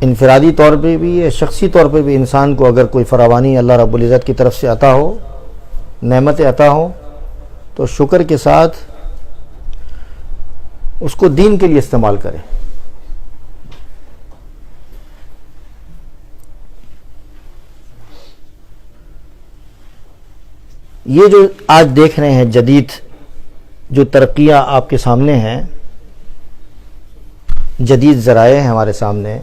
انفرادی طور پہ بھی ہے، شخصی طور پہ بھی انسان کو اگر کوئی فراوانی اللہ رب العزت کی طرف سے عطا ہو، نعمتیں عطا ہوں، تو شکر کے ساتھ اس کو دین کے لیے استعمال کرے۔ یہ جو آج دیکھ رہے ہیں جدید جو ترقیاں آپ کے سامنے ہیں، جدید ذرائع ہیں ہمارے سامنے،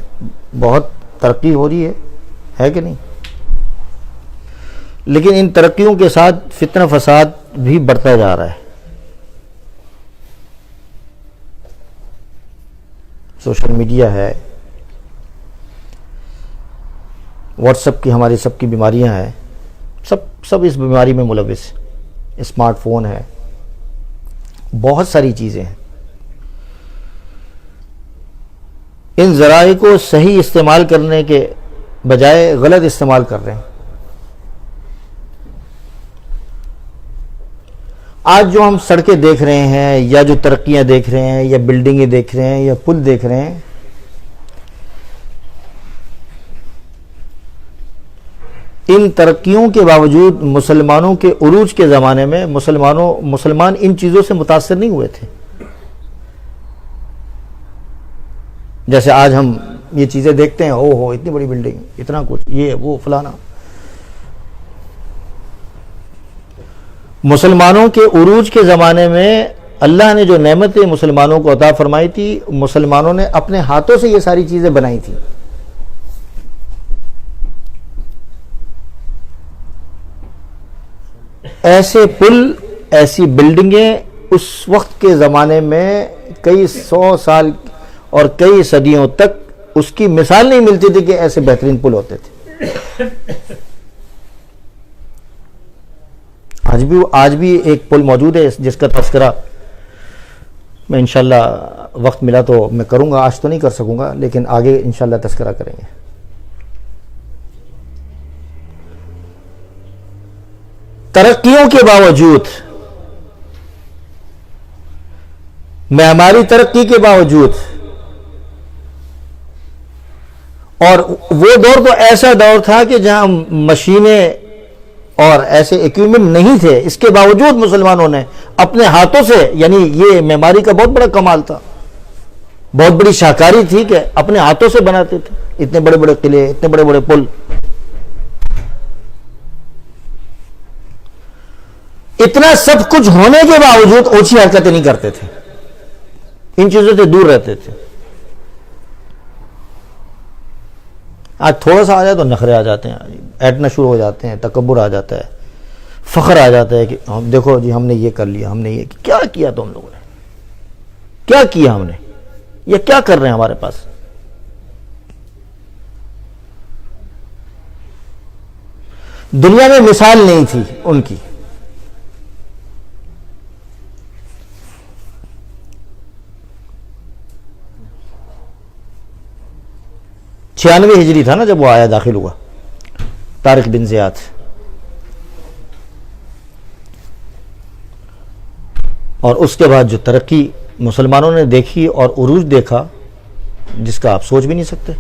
بہت ترقی ہو رہی ہے کہ نہیں؟ لیکن ان ترقیوں کے ساتھ فتنہ فساد بھی بڑھتا جا رہا ہے۔ سوشل میڈیا ہے، واٹس ایپ کی ہماری سب کی بیماریاں ہیں، سب اس بیماری میں ملوث۔ اسمارٹ فون ہے، بہت ساری چیزیں ہیں۔ ان ذرائع کو صحیح استعمال کرنے کے بجائے غلط استعمال کر رہے ہیں۔ آج جو ہم سڑکیں دیکھ رہے ہیں، یا جو ترقیاں دیکھ رہے ہیں، یا بلڈنگیں دیکھ رہے ہیں، یا پل دیکھ رہے ہیں، ان ترقیوں کے باوجود مسلمانوں کے عروج کے زمانے میں مسلمان ان چیزوں سے متاثر نہیں ہوئے تھے۔ جیسے آج ہم یہ چیزیں دیکھتے ہیں، ہو اتنی بڑی بلڈنگ، اتنا کچھ، یہ وہ فلانا۔ مسلمانوں کے عروج کے زمانے میں اللہ نے جو نعمتیں مسلمانوں کو عطا فرمائی تھی، مسلمانوں نے اپنے ہاتھوں سے یہ ساری چیزیں بنائی تھیں۔ ایسے پل، ایسی بلڈنگیں اس وقت کے زمانے میں کئی 100 سال اور کئی صدیوں تک اس کی مثال نہیں ملتی تھی کہ ایسے بہترین پل ہوتے تھے۔ آج بھی ایک پل موجود ہے جس کا تذکرہ میں انشاءاللہ وقت ملا تو میں کروں گا، آج تو نہیں کر سکوں گا، لیکن آگے انشاءاللہ تذکرہ کریں گے۔ ترقیوں کے باوجود، معماری ترقی کے باوجود، اور وہ دور تو ایسا دور تھا کہ جہاں مشینیں اور ایسے ایکوپمنٹ نہیں تھے، اس کے باوجود مسلمانوں نے اپنے ہاتھوں سے، یعنی یہ معماری کا بہت بڑا کمال تھا، بہت بڑی شاہکاری تھی کہ اپنے ہاتھوں سے بناتے تھے اتنے بڑے بڑے قلعے، اتنے بڑے بڑے پل۔ اتنا سب کچھ ہونے کے باوجود اوچھی حرکتیں نہیں کرتے تھے، ان چیزوں سے دور رہتے تھے۔ آج تھوڑا سا آ جائے تو نخرے آ جاتے ہیں، ایٹنا شروع ہو جاتے ہیں، تکبر آ جاتا ہے، فخر آ جاتا ہے کہ دیکھو جی ہم نے یہ کر لیا، ہم نے یہ کیا کیا، تم لوگوں نے کیا کیا، ہم نے یہ کیا کر رہے ہیں ہمارے پاس۔ دنیا میں مثال نہیں تھی ان کی۔ چھیانوے ہجری تھا نا جب وہ آیا، داخل ہوا، طارق بن زیاد۔ اور اس کے بعد جو ترقی مسلمانوں نے دیکھی اور عروج دیکھا، جس کا آپ سوچ بھی نہیں سکتے۔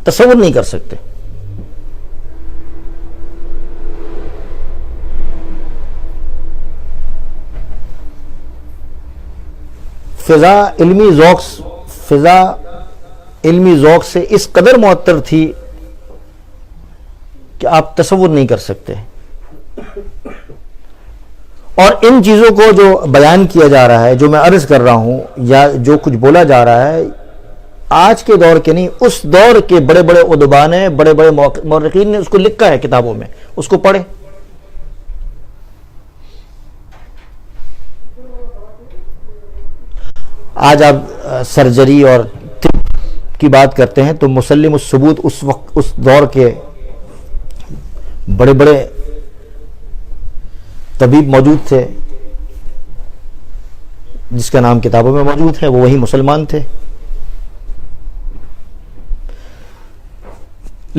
تصور نہیں کر سکتے۔ فضا علمی ذوق سے اس قدر معطر تھی کہ آپ تصور نہیں کر سکتے۔ اور ان چیزوں کو جو بیان کیا جا رہا ہے، جو میں عرض کر رہا ہوں، یا جو کچھ بولا جا رہا ہے، آج کے دور کے نہیں، اس دور کے بڑے بڑے ادباء نے، بڑے بڑے مورخین نے اس کو لکھا ہے کتابوں میں، اس کو پڑھیں۔ آج آپ سرجری اور طب کی بات کرتے ہیں تو مسلم الثبوت اس وقت، اس دور کے بڑے بڑے طبیب موجود تھے، جس کا نام کتابوں میں موجود ہے، وہ وہی مسلمان تھے۔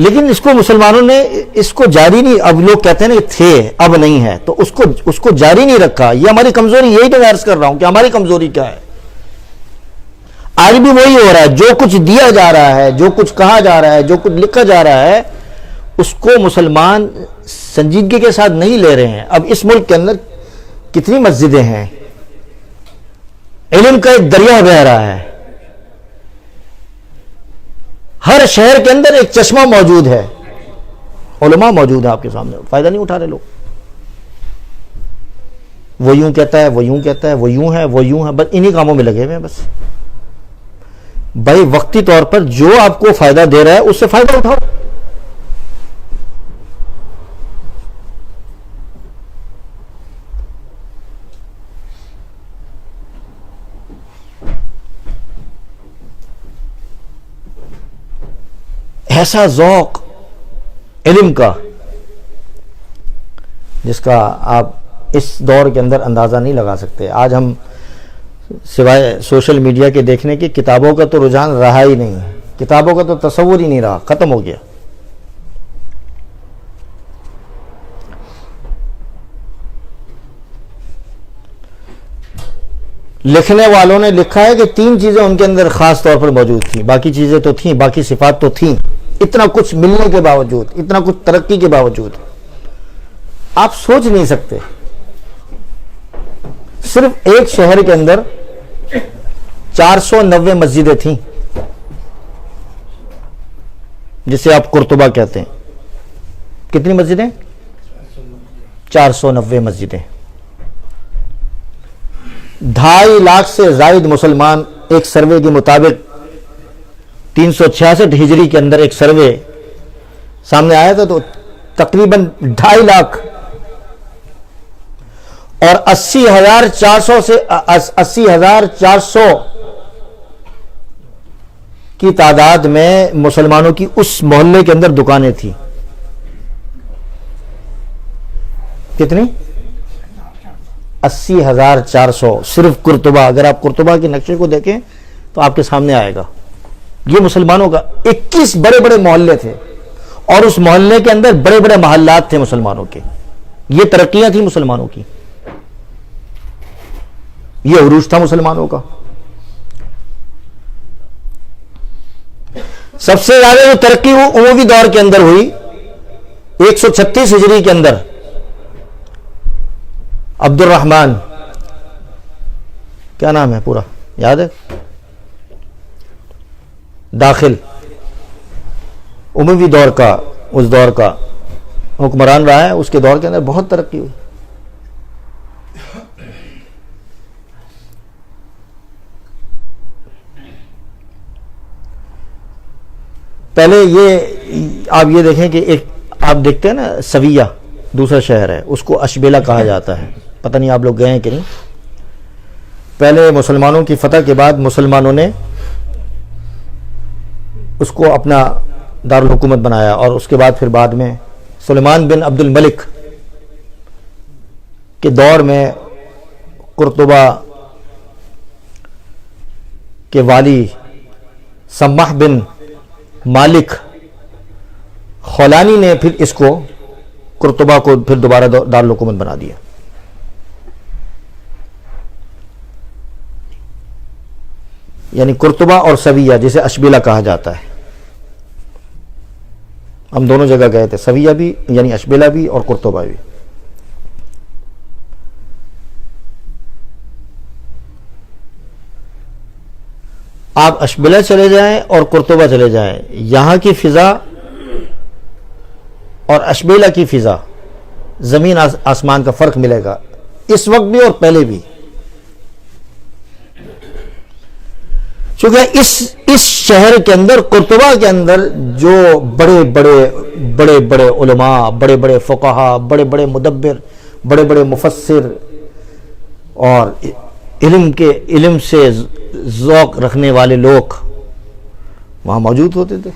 لیکن اس کو مسلمانوں نے اس کو جاری نہیں، اب لوگ کہتے ہیں کہ تھے اب نہیں ہے، تو اس کو جاری نہیں رکھا. یہ ہماری کمزوری، یہی تو میں عرض کر رہا ہوں کہ ہماری کمزوری کیا ہے. آج بھی وہی ہو رہا ہے، جو کچھ دیا جا رہا ہے، جو کچھ کہا جا رہا ہے، جو کچھ لکھا جا رہا ہے، اس کو مسلمان سنجیدگی کے ساتھ نہیں لے رہے ہیں. اب اس ملک کے اندر کتنی مسجدیں ہیں، علم کا ایک دریا بہہ رہا ہے، ہر شہر کے اندر ایک چشمہ موجود ہے، علماء موجود ہیں آپ کے سامنے، فائدہ نہیں اٹھا رہے لوگ. وہ یوں کہتا ہے، وہ یوں کہتا ہے، وہ یوں ہے، وہ یوں ہے، بس انہی کاموں میں لگے ہوئے ہیں. بس بھائی وقتی طور پر جو آپ کو فائدہ دے رہا ہے اس سے فائدہ اٹھاؤ. ایسا ذوق علم کا جس کا آپ اس دور کے اندر اندازہ نہیں لگا سکتے. آج ہم سوائے سوشل میڈیا کے دیکھنے کی کتابوں کا تو رجحان رہا ہی نہیں ہے، کتابوں کا تو تصور ہی نہیں رہا، ختم ہو گیا. لکھنے والوں نے لکھا ہے کہ 3 چیزیں ان کے اندر خاص طور پر موجود تھیں، باقی چیزیں تو تھیں، باقی صفات تو تھیں. اتنا کچھ ملنے کے باوجود، اتنا کچھ ترقی کے باوجود آپ سوچ نہیں سکتے. صرف ایک شہر کے اندر 490 مسجدیں تھیں، جسے آپ قرطبہ کہتے ہیں. کتنی مسجدیں؟ 490 مسجدیں. 2.5 لاکھ سے زائد مسلمان، ایک سروے کے مطابق 366 ہجری کے اندر ایک سروے سامنے آیا تھا، تو تقریباً 2.5 لاکھ اور 80,400 کی تعداد میں مسلمانوں کی اس محلے کے اندر دکانیں تھیں. کتنی؟ 80,400 صرف قرطبہ. اگر آپ قرطبہ کے نقشے کو دیکھیں تو آپ کے سامنے آئے گا. یہ مسلمانوں کا 21 بڑے بڑے محلے تھے، اور اس محلے کے اندر بڑے بڑے محلات تھے مسلمانوں کے. یہ ترقیاں تھیں مسلمانوں کی، یہ عروج تھا مسلمانوں کا. سب سے زیادہ جو ترقی وہ اموی دور کے اندر ہوئی 136 ہجری کے اندر. عبد الرحمن، کیا نام ہے پورا یاد ہے؟ داخل، اموی دور کا، اس دور کا حکمران رہا ہے. اس کے دور کے اندر بہت ترقی ہوئی. پہلے یہ آپ یہ دیکھیں کہ ایک آپ دیکھتے ہیں نا سویہ، دوسرا شہر ہے، اس کو اشبیلا کہا جاتا ہے. پتہ نہیں آپ لوگ گئے ہیں کہ نہیں. پہلے مسلمانوں کی فتح کے بعد مسلمانوں نے اس کو اپنا دارالحکومت بنایا، اور اس کے بعد پھر بعد میں سلیمان بن عبد الملک کے دور میں قرطبہ کے والی سمح بن مالک خولانی نے پھر اس کو قرطبہ کو پھر دوبارہ دارالحکومت بنا دیا. یعنی قرطبہ اور سویہ، جسے اشبیلا کہا جاتا ہے. ہم دونوں جگہ گئے تھے، سویہ بھی یعنی اشبیلا بھی اور قرطبہ بھی. آپ اشبیلا چلے جائیں اور قرطبہ چلے جائیں، یہاں کی فضا اور اشبیلا کی فضا زمین آسمان کا فرق ملے گا، اس وقت بھی اور پہلے بھی. چونکہ اس شہر کے اندر، قرطبہ کے اندر، جو بڑے بڑے علماء، بڑے بڑے فقہا، بڑے بڑے مدبر، بڑے بڑے مفسر اور علم سے ذوق رکھنے والے لوگ وہاں موجود ہوتے تھے.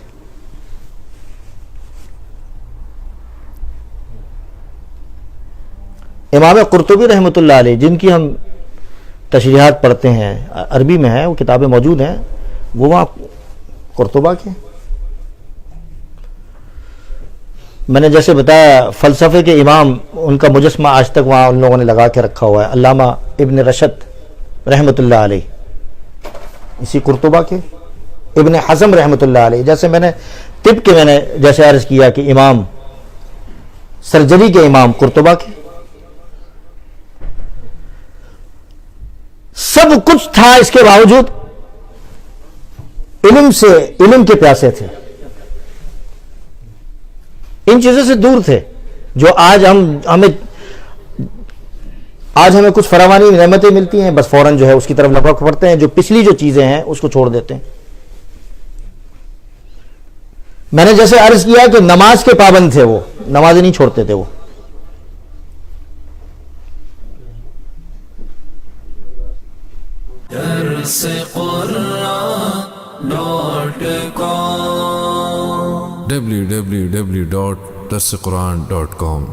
امام قرطبی رحمۃ اللہ علیہ، جن کی ہم تشریحات پڑھتے ہیں، عربی میں ہے، وہ کتابیں موجود ہیں، وہ وہاں قرطبہ کے. میں نے جیسے بتایا فلسفے کے امام، ان کا مجسمہ آج تک وہاں ان لوگوں نے لگا کے رکھا ہوا ہے، علامہ ابن رشد رحمۃ اللہ علیہ، اسی قرطبہ کے، ابن حزم رحمۃ اللہ علیہ، جیسے میں نے طب کے میں نے جیسے عرض کیا کہ امام، سرجری کے امام قرطبہ کے، سب کچھ تھا، اس کے باوجود علم کے پیاسے تھے، ان چیزوں سے دور تھے جو آج ہمیں کچھ فراوانی نعمتیں ملتی ہیں، بس فوراً جو ہے اس کی طرف لپک پڑتے ہیں، جو پچھلی جو چیزیں ہیں اس کو چھوڑ دیتے ہیں۔ میں نے جیسے عرض کیا کہ نماز کے پابند تھے، وہ نماز نہیں چھوڑتے تھے وہ۔ www.darsequran.com